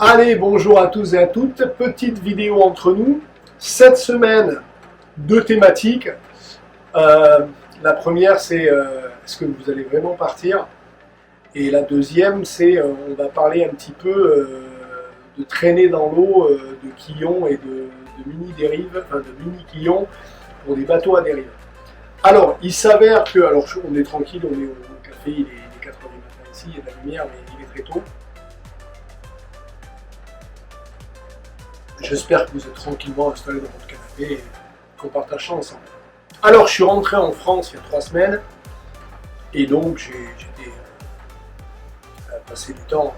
Allez, bonjour à tous et à toutes. Petite vidéo entre nous. Cette semaine, deux thématiques. La première, c'est est-ce que vous allez vraiment partir? Et la deuxième, c'est on va parler un petit peu de traîner dans l'eau de quillons et de mini-dérives, enfin de mini-quillons pour des bateaux à dérive. Alors, il s'avère que, alors on est tranquille, on est au café, il est 4h du matin ici, il y a de la lumière, mais il est très tôt. J'espère que vous êtes tranquillement installés dans votre canapé et qu'on partage ça ensemble. Alors, je suis rentré en France il y a 3 semaines et donc j'ai passé du temps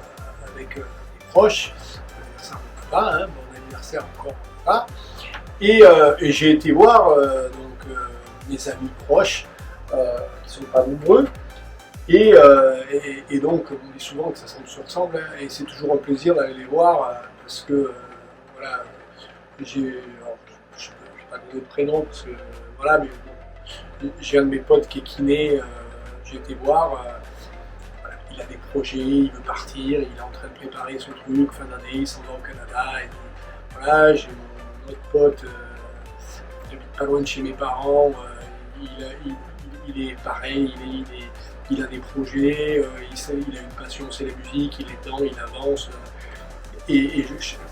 avec des proches, l'anniversaire de mon papa, hein, mon anniversaire encore mon papa, et j'ai été voir mes amis proches, qui ne sont pas nombreux, et donc on dit souvent que ça se ressemble, hein, et c'est toujours un plaisir d'aller les voir parce que voilà, je ne vais pas donner de prénom parce que voilà, mais bon, j'ai un de mes potes qui est kiné, j'ai été voir, voilà, il a des projets, il veut partir, il est en train de préparer son truc, fin d'année, il s'en va au Canada, et puis, voilà, j'ai mon autre pote qui habite pas loin de chez mes parents, il est pareil, il a des projets, il a une passion, c'est la musique, il est dedans, il avance.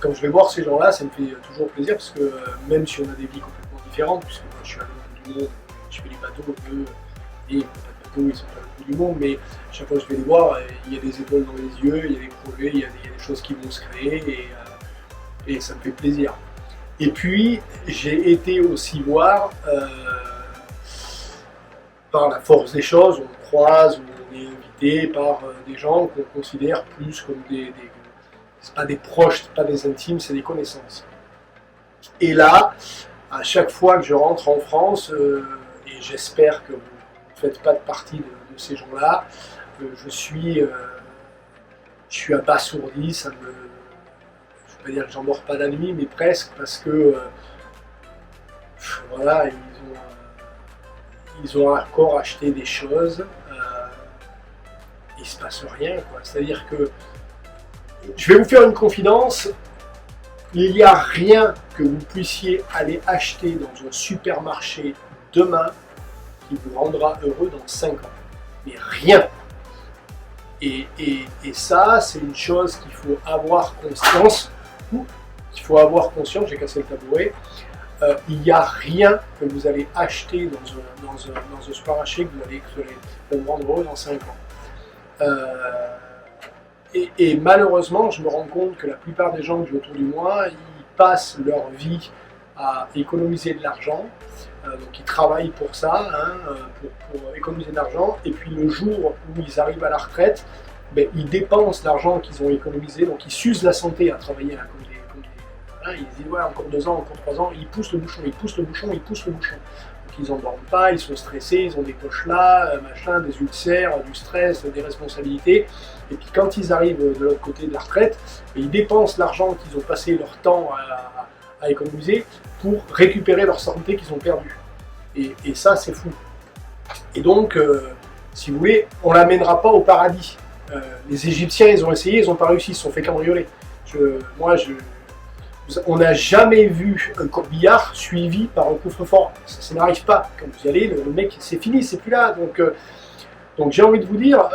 Quand je vais voir ces gens-là, ça me fait toujours plaisir parce que même si on a des vies complètement différentes, puisque moi je suis à l'autre bout du monde, je fais les bateaux, eux, et ils n'ont pas de bateaux, ils sont pas à l'autre bout du monde, mais chaque fois que je vais les voir, il y a des étoiles dans les yeux, il y a des projets, il y a des choses qui vont se créer, et ça me fait plaisir. Et puis, j'ai été aussi voir, par la force des choses, on croise, on est invité par des gens qu'on considère plus comme c'est pas des proches, c'est pas des intimes, c'est des connaissances. Et là, à chaque fois que je rentre en France, et j'espère que vous ne faites pas de partie de ces gens-là, je suis abasourdi, je ne veux pas dire que j'en dors pas la nuit, mais presque, parce que voilà, ils ont encore acheté des choses, il ne se passe rien, quoi. C'est-à-dire que je vais vous faire une confidence, il n'y a rien que vous puissiez aller acheter dans un supermarché demain qui vous rendra heureux dans 5 ans. Mais rien. Et ça, c'est une chose qu'il faut avoir conscience. J'ai cassé le tabouret. Il n'y a rien que vous allez acheter dans un supermarché que vous allez vous rendre heureux dans 5 ans. Et malheureusement, je me rends compte que la plupart des gens que j'ai autour de moi, ils passent leur vie à économiser de l'argent, donc ils travaillent pour ça, hein, pour économiser de l'argent, et puis le jour où ils arrivent à la retraite, ben, ils dépensent l'argent qu'ils ont économisé, donc ils s'usent la santé à travailler là, voilà, ils se disent ouais, encore 2 ans, encore 3 ans, ils poussent le bouchon, ils poussent le bouchon, ils poussent le bouchon. Ils n'en dorment pas, ils sont stressés, ils ont des poches là, machin, des ulcères, du stress, des responsabilités. Et puis quand ils arrivent de l'autre côté de la retraite, ils dépensent l'argent qu'ils ont passé leur temps à économiser pour récupérer leur santé qu'ils ont perdue. Et ça, c'est fou. Et donc, si vous voulez, on ne l'amènera pas au paradis. Les Égyptiens, ils ont essayé, ils n'ont pas réussi, ils se sont fait cambrioler. On n'a jamais vu un corbillard suivi par un coffre-fort. Ça n'arrive pas. Quand vous y allez, le mec, c'est fini, c'est plus là. Donc j'ai envie de vous dire,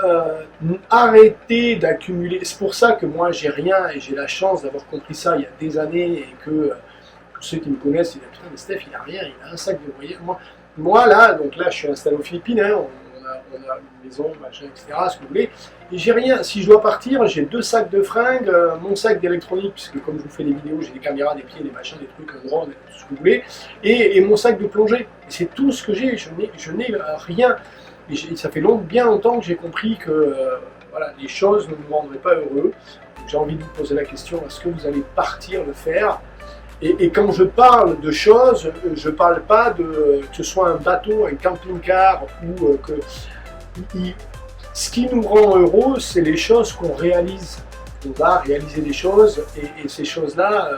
arrêtez d'accumuler. C'est pour ça que moi, j'ai rien et j'ai la chance d'avoir compris ça il y a des années et que tous ceux qui me connaissent, ils disent putain, mais Steph, il a rien, il a un sac de voyage. Moi là, je suis installé aux Philippines, hein, on a une maison, machin, etc., ce que vous voulez, et j'ai rien. Si je dois partir, j'ai 2 sacs de fringues, mon sac d'électronique, puisque comme je vous fais des vidéos, j'ai des caméras, des pieds, des machins, des trucs, un drone, tout ce que vous voulez, et mon sac de plongée. C'est tout ce que j'ai, je n'ai rien. Et ça fait bien longtemps que j'ai compris que voilà, les choses ne nous rendraient pas heureux. J'ai envie de vous poser la question, est-ce que vous allez partir le faire? Et quand je parle de choses, je ne parle pas que ce soit un bateau, un camping-car, ou ce qui nous rend heureux, c'est les choses qu'on réalise. On va réaliser des choses, et ces choses-là,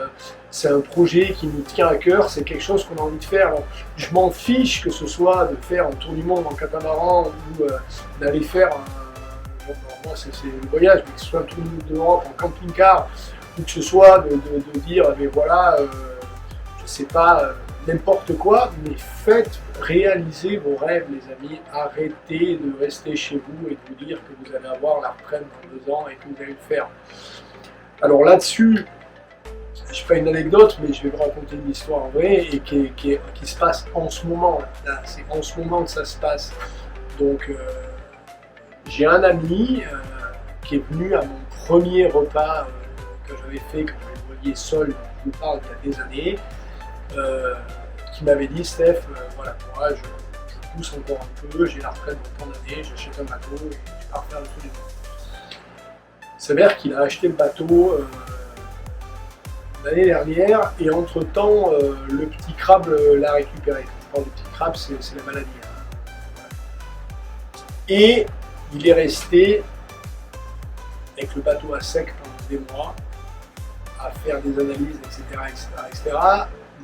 c'est un projet qui nous tient à cœur, c'est quelque chose qu'on a envie de faire. Alors, je m'en fiche que ce soit de faire un tour du monde en catamaran, ou d'aller faire moi c'est le voyage, mais que ce soit un tour d'Europe en camping-car, ou que ce soit de dire, mais voilà, je sais pas, n'importe quoi, mais faites réaliser vos rêves, les amis. Arrêtez de rester chez vous et de vous dire que vous allez avoir la retraite dans 2 ans et que vous allez le faire. Alors là-dessus, je fais une anecdote, mais je vais vous raconter une histoire vraie et qui se passe en ce moment. Là, c'est en ce moment que ça se passe. Donc, j'ai un ami qui est venu à mon premier repas que j'avais fait quand je voyais seul, je vous parle il y a des années, qui m'avait dit, Steph, voilà, moi je pousse encore un peu, j'ai la retraite dans tant d'années, j'achète un bateau et je pars faire le tour du monde. Il s'avère qu'il a acheté le bateau l'année dernière et entre-temps, le petit crabe l'a récupéré. Quand le petit crabe, c'est la maladie. Hein. Voilà. Et il est resté avec le bateau à sec pendant des mois, à faire des analyses, etc.,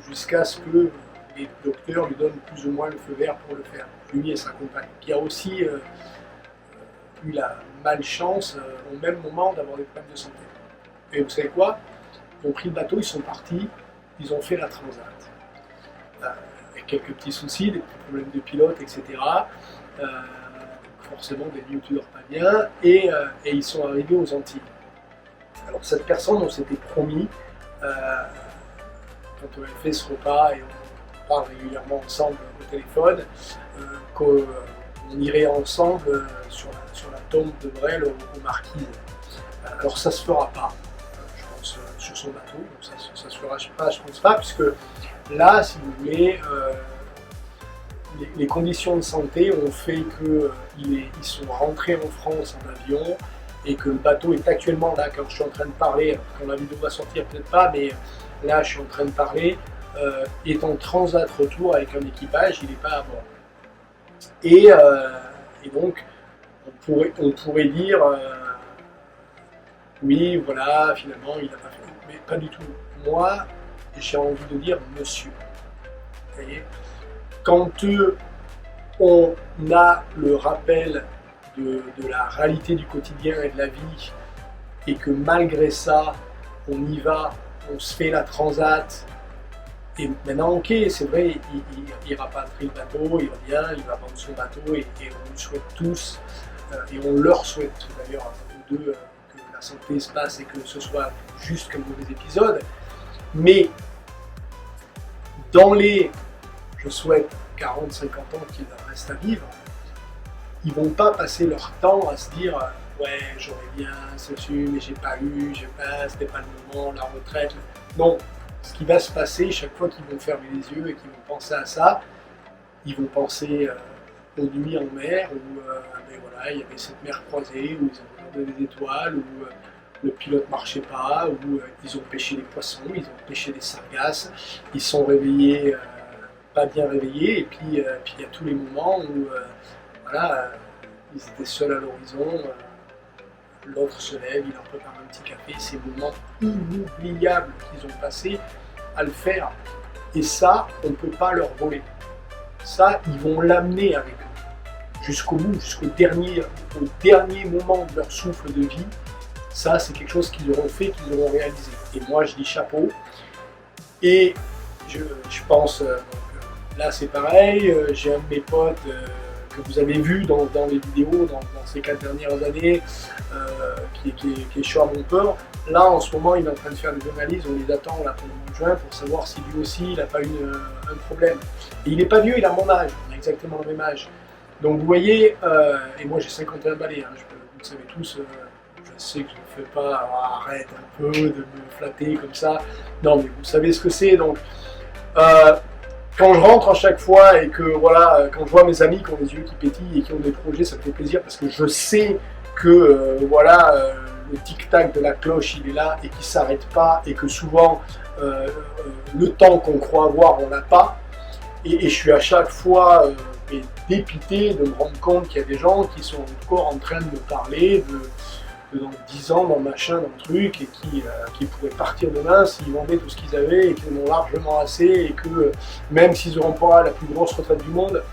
jusqu'à ce que les docteurs lui donnent plus ou moins le feu vert pour le faire, lui et sa compagne, qui a aussi eu la malchance au même moment d'avoir des problèmes de santé. Et vous savez quoi? Ils ont pris le bateau, ils sont partis, ils ont fait la transat. Avec quelques petits soucis, des petits problèmes de pilote, etc. Forcément des nuits où tu dors pas bien, et ils sont arrivés aux Antilles. Alors cette personne, on s'était promis, quand on avait fait ce repas, et on parle régulièrement ensemble au téléphone, qu'on irait ensemble sur la tombe de Brel aux Marquises. Alors ça se fera pas, je pense, sur son bateau, donc ça se fera pas, je pense pas, puisque là, si vous voulez, les conditions de santé ont fait qu'ils sont rentrés en France en avion et que le bateau est actuellement là, quand je suis en train de parler, quand la vidéo va sortir peut-être pas, mais là je suis en train de parler, est en transat retour avec un équipage, il n'est pas à bord. Et donc on pourrait dire oui voilà, finalement il n'a pas fait, mais pas du tout. Moi j'ai envie de dire monsieur. Vous voyez, quand on a le rappel de la réalité du quotidien et de la vie, et que malgré ça, on y va, on se fait la transat, et maintenant, ok, c'est vrai, il rapatrie le bateau, il revient, il va vendre son bateau, et on le souhaite tous, et on leur souhaite d'ailleurs aux deux que la santé se passe et que ce soit juste comme mauvais épisode, mais dans les, je souhaite 40-50 ans qu'il leur reste à vivre, ils vont pas passer leur temps à se dire ouais j'aurais bien ceci mais j'ai pas eu, c'était pas le moment, la retraite. Non, ce qui va se passer chaque fois qu'ils vont fermer les yeux et qu'ils vont penser à ça, ils vont penser aux nuits en mer où ben voilà, il y avait cette mer croisée, où ils ont regardé des étoiles, où le pilote marchait pas, où ils ont pêché des poissons, ils ont pêché des sargasses, ils sont réveillés pas bien réveillés, et puis il y a tous les moments où voilà, ils étaient seuls à l'horizon, l'autre se lève, il leur prépare un petit café, ces moments inoubliables qu'ils ont passés à le faire. Et ça, on ne peut pas leur voler. Ça, ils vont l'amener avec eux, jusqu'au bout, jusqu'au dernier moment de leur souffle de vie. Ça, c'est quelque chose qu'ils auront fait, qu'ils auront réalisé. Et moi, je dis chapeau. Et je pense, là c'est pareil, j'ai un de mes potes que vous avez vu dans les vidéos dans ces 4 dernières années, qui est chaud à mon peur. Là en ce moment il est en train de faire des analyses, on les attend là pour le mois de juin pour savoir si lui aussi il n'a pas eu un problème. Et il n'est pas vieux, il a mon âge, on a exactement le même âge. Donc vous voyez, et moi j'ai 51 balais, hein, vous le savez tous, je sais que je ne fais pas, arrête un peu de me flatter comme ça, non mais vous savez ce que c'est, donc quand je rentre à chaque fois et que voilà, quand je vois mes amis qui ont les yeux qui pétillent et qui ont des projets, ça me fait plaisir parce que je sais que voilà, le tic-tac de la cloche il est là et qu'il ne s'arrête pas et que souvent le temps qu'on croit avoir on l'a pas, et je suis à chaque fois dépité de me rendre compte qu'il y a des gens qui sont encore en train de me parler de dans 10 ans, dans machin, dans le truc, et qui pourraient partir demain s'ils vendaient tout ce qu'ils avaient et qu'ils en ont largement assez, et que même s'ils n'auront pas la plus grosse retraite du monde,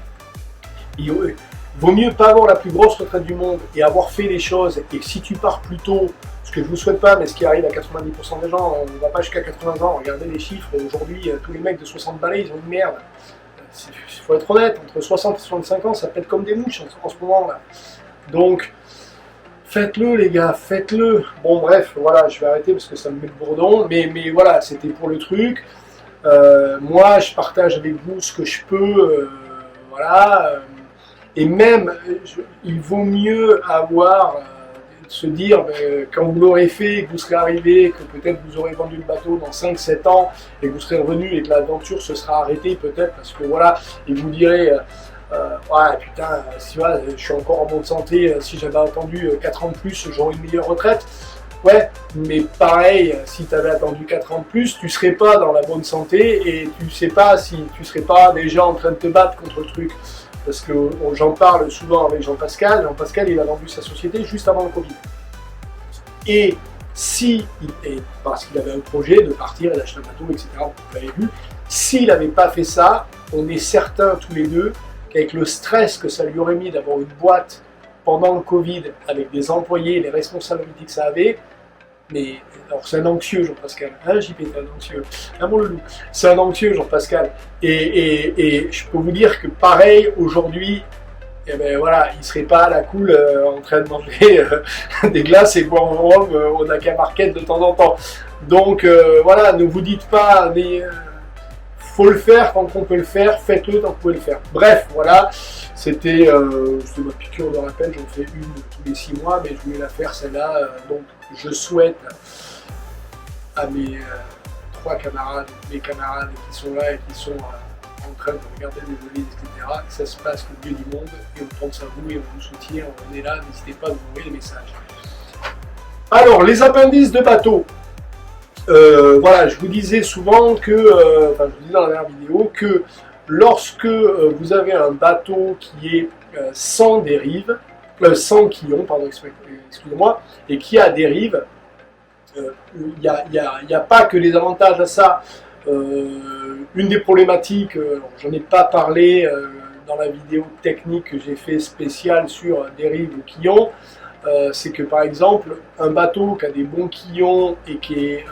vaut mieux pas avoir la plus grosse retraite du monde et avoir fait les choses, et si tu pars plus tôt, ce que je vous souhaite pas, mais ce qui arrive à 90% des gens, on ne va pas jusqu'à 80 ans, regardez les chiffres, aujourd'hui, tous les mecs de 60 balais, ils ont une merde. Il faut être honnête, entre 60 et 65 ans, ça pète comme des mouches en ce moment-là. Donc, faites-le les gars, faites-le. Bon bref, voilà, je vais arrêter parce que ça me met le bourdon, mais voilà, c'était pour le truc. Moi, je partage avec vous ce que je peux, voilà. Et même, il vaut mieux avoir, se dire, quand vous l'aurez fait, que vous serez arrivé, que peut-être vous aurez vendu le bateau dans 5-7 ans, et que vous serez revenu et que l'aventure se sera arrêtée peut-être, parce que voilà, et vous direz, ouais putain, si voilà, je suis encore en bonne santé, si j'avais attendu 4 ans de plus, j'aurais une meilleure retraite. Ouais, mais pareil, si tu avais attendu 4 ans de plus, tu serais pas dans la bonne santé, et tu sais pas si tu serais pas déjà en train de te battre contre le truc. Parce que j'en parle souvent avec Jean-Pascal. Jean-Pascal, il a vendu sa société juste avant le Covid. Et parce qu'il avait un projet de partir et d'acheter un bateau, etc., vous l'avez vu, s'il n'avait pas fait ça, on est certains tous les deux qu'avec le stress que ça lui aurait mis d'avoir une boîte pendant le Covid, avec des employés, les responsabilités que ça avait, mais alors c'est un anxieux Jean-Pascal, hein JP, c'est un anxieux, hein mon loulou, c'est un anxieux Jean-Pascal, et je peux vous dire que pareil aujourd'hui, eh ben voilà, il serait pas à la cool en train de manger des glaces et boire un rhum au Dakar Market de temps en temps. Donc voilà, ne vous dites pas, mais faut le faire quand on peut le faire, faites-le tant que vous pouvez le faire. Bref, voilà, c'était ma piqûre de rappel, j'en fais une tous les 6 mois, mais je voulais la faire celle-là, donc je souhaite à mes 3 camarades, mes camarades qui sont là et qui sont en train de regarder les valises, etc., que ça se passe le mieux du monde, et on pense à vous et on vous soutient, on est là, n'hésitez pas à vous envoyer des messages. Alors, les appendices de bateau. Voilà, je vous disais souvent que, enfin je vous disais dans la dernière vidéo, que lorsque vous avez un bateau qui est sans dérive, sans quillon, pardon, excusez-moi, et qui a dérive, il n'y a pas que les avantages à ça. Une des problématiques, j'en ai pas parlé dans la vidéo technique que j'ai fait spéciale sur dérive ou quillon, c'est que par exemple, un bateau qui a des bons quillons et qui est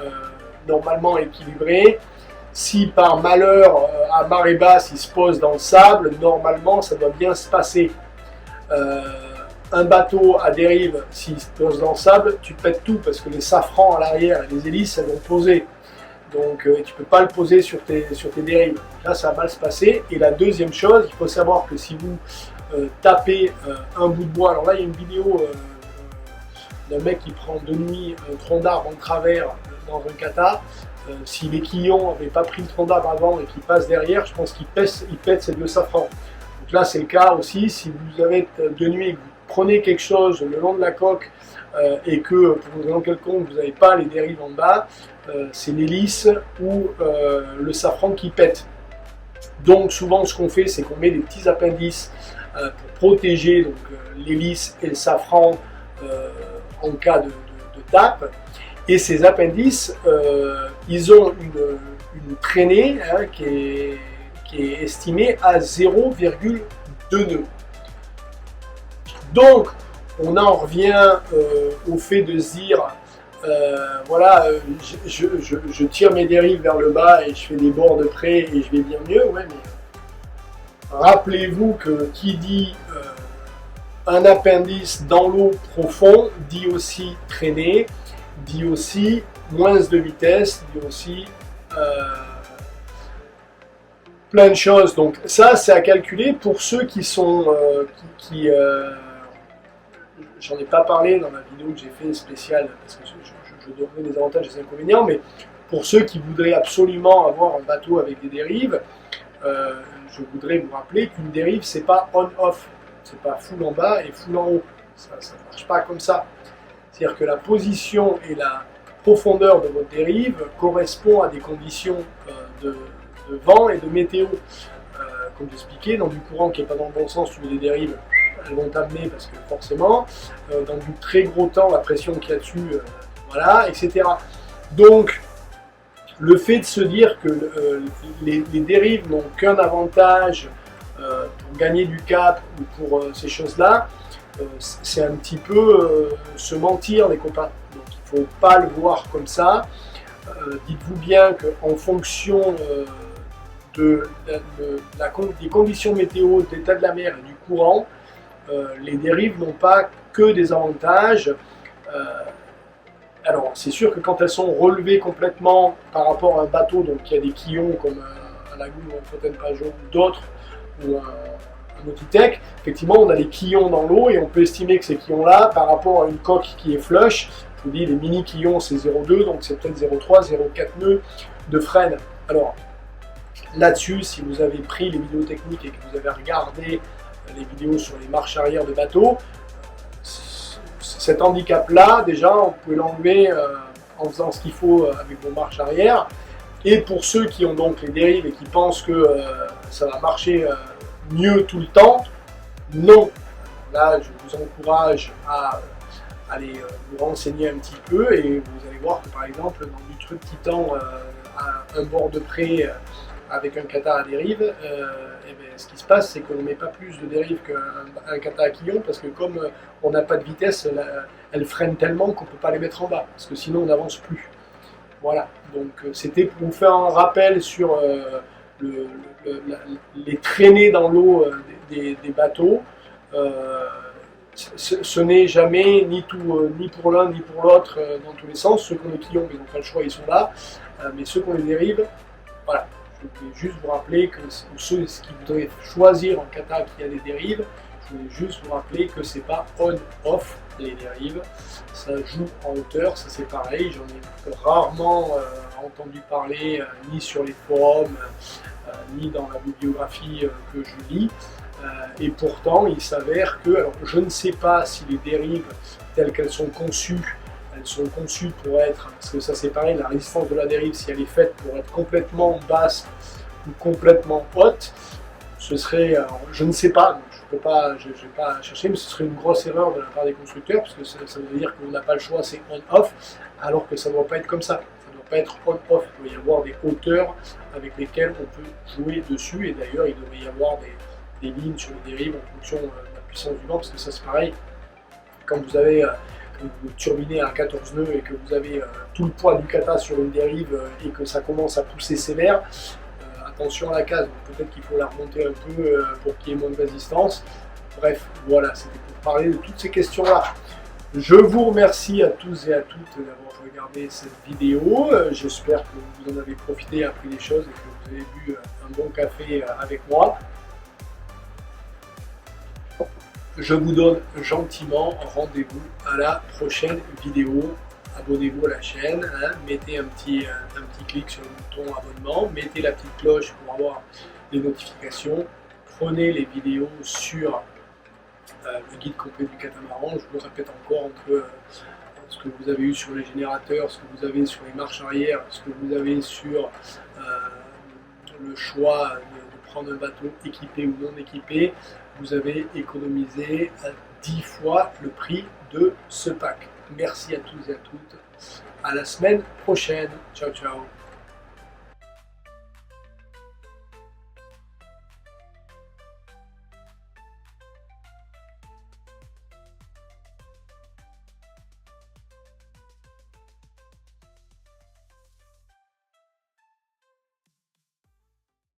normalement équilibré, si par malheur à marée basse il se pose dans le sable, normalement ça doit bien se passer. Un bateau à dérive, s'il se pose dans le sable, tu pètes tout parce que les safrans à l'arrière, les hélices, elles vont poser. Donc tu ne peux pas le poser sur tes dérives. Là, ça va mal se passer. Et la deuxième chose, il faut savoir que si vous tapez un bout de bois, alors là, il y a une vidéo d'un mec qui prend de nuit un tronc d'arbre en travers dans un kata. Si les quillons n'avaient pas pris le tronc d'arbre avant et qu'il passe derrière, je pense qu'il pète ces 2 safrans. Donc là, c'est le cas aussi. Si vous avez de nuit et que vous prenez quelque chose le long de la coque et que pour une raison quelconque, vous n'avez pas les dérives en bas, c'est l'hélice ou le safran qui pète. Donc souvent ce qu'on fait, c'est qu'on met des petits appendices pour protéger l'hélice et le safran en cas de tape. Et ces appendices, ils ont une traînée qui est estimée à 0,2 nœuds. Donc on en revient au fait de se dire voilà, je tire mes dérives vers le bas et je fais des bords de près et je vais bien mieux. Ouais, mais rappelez-vous que qui dit un appendice dans l'eau profond dit aussi traîner, dit aussi moins de vitesse, dit aussi plein de choses. Donc ça, c'est à calculer pour ceux qui sont j'en ai pas parlé dans la vidéo que j'ai fait spéciale parce que je donnerai des avantages et des inconvénients, mais pour ceux qui voudraient absolument avoir un bateau avec des dérives, je voudrais vous rappeler qu'une dérive, c'est pas on-off, c'est pas full en bas et full en haut, ça ne marche pas comme ça. C'est-à-dire que la position et la profondeur de votre dérive correspond à des conditions de vent et de météo. Comme j'expliquais, dans du courant qui n'est pas dans le bon sens, tu mets des dérives, elles vont t'amener parce que forcément, dans du très gros temps, la pression qu'il y a dessus, voilà, etc. Donc, le fait de se dire que les dérives n'ont qu'un avantage pour gagner du cap ou pour ces choses-là, c'est un petit peu se mentir, les copains. Donc il ne faut pas le voir comme ça. Dites-vous bien qu'en fonction des conditions météo, de l'état de la mer et du courant, les dérives n'ont pas que des avantages. Alors c'est sûr que quand elles sont relevées complètement par rapport à un bateau, donc il y a des quillons comme un Lagoon ou un Fontaine-Pajot ou d'autres, ou un Nautitech, effectivement on a les quillons dans l'eau et on peut estimer que ces quillons-là, par rapport à une coque qui est flush, je vous dis les mini quillons c'est 0,2, donc c'est peut-être 0,3, 0,4 nœuds de freinent. Alors là-dessus, si vous avez pris les vidéos techniques et que vous avez regardé les vidéos sur les marches arrière de bateaux, cet handicap-là, déjà, on peut l'enlever en faisant ce qu'il faut avec vos marches arrière. Et pour ceux qui ont donc les dérives et qui pensent que ça va marcher mieux tout le temps, non. Là, je vous encourage à aller vous renseigner un petit peu et vous allez voir que par exemple, dans du truc Titan à un bord de près avec un kata à dérive, et bien, ce qui se passe, c'est qu'on ne met pas plus de dérive qu'un kata à quillon, parce que comme on n'a pas de vitesse, elle freine tellement qu'on ne peut pas les mettre en bas, parce que sinon on n'avance plus. Voilà, donc c'était pour vous faire un rappel sur les traînées dans l'eau des bateaux. Ce n'est jamais ni pour l'un ni pour l'autre dans tous les sens. Ceux qui ont les quillons, ils n'ont pas le choix, ils sont là, mais ceux qui ont les dérives, voilà. Je voulais juste vous rappeler que ceux qui voudraient choisir un kata qui a des dérives, je voulais juste vous rappeler que c'est pas on-off les dérives, ça joue en hauteur, ça c'est pareil, j'en ai rarement entendu parler ni sur les forums, ni dans la bibliographie que je lis, et pourtant il s'avère que, alors je ne sais pas si les dérives telles qu'elles sont conçues, elles sont conçues pour être, parce que ça c'est pareil, la résistance de la dérive, si elle est faite pour être complètement basse ou complètement haute, ce serait, je ne sais pas, je ne vais pas chercher, mais ce serait une grosse erreur de la part des constructeurs, parce que ça veut dire qu'on n'a pas le choix, c'est on-off, alors que ça ne doit pas être comme ça. Ça ne doit pas être on-off, il doit y avoir des hauteurs avec lesquelles on peut jouer dessus, et d'ailleurs il devrait y avoir des lignes sur les dérives en fonction de la puissance du vent, parce que ça c'est pareil, quand vous avez vous turbinez à 14 nœuds et que vous avez tout le poids du kata sur une dérive et que ça commence à pousser sévère, attention à la case, peut-être qu'il faut la remonter un peu pour qu'il y ait moins de résistance. Bref, voilà, c'était pour parler de toutes ces questions-là. Je vous remercie à tous et à toutes d'avoir regardé cette vidéo. J'espère que vous en avez profité, appris des choses et que vous avez bu un bon café avec moi. Je vous donne gentiment rendez-vous à la prochaine vidéo. Abonnez-vous à la chaîne, hein, mettez un petit clic sur le bouton abonnement, mettez la petite cloche pour avoir les notifications, prenez les vidéos sur le guide complet du catamaran. Je vous le répète encore, entre ce que vous avez eu sur les générateurs, ce que vous avez sur les marches arrière, ce que vous avez sur le choix de prendre un bateau équipé ou non équipé, vous avez économisé 10 fois le prix de ce pack. Merci à tous et à toutes. À la semaine prochaine. Ciao, ciao.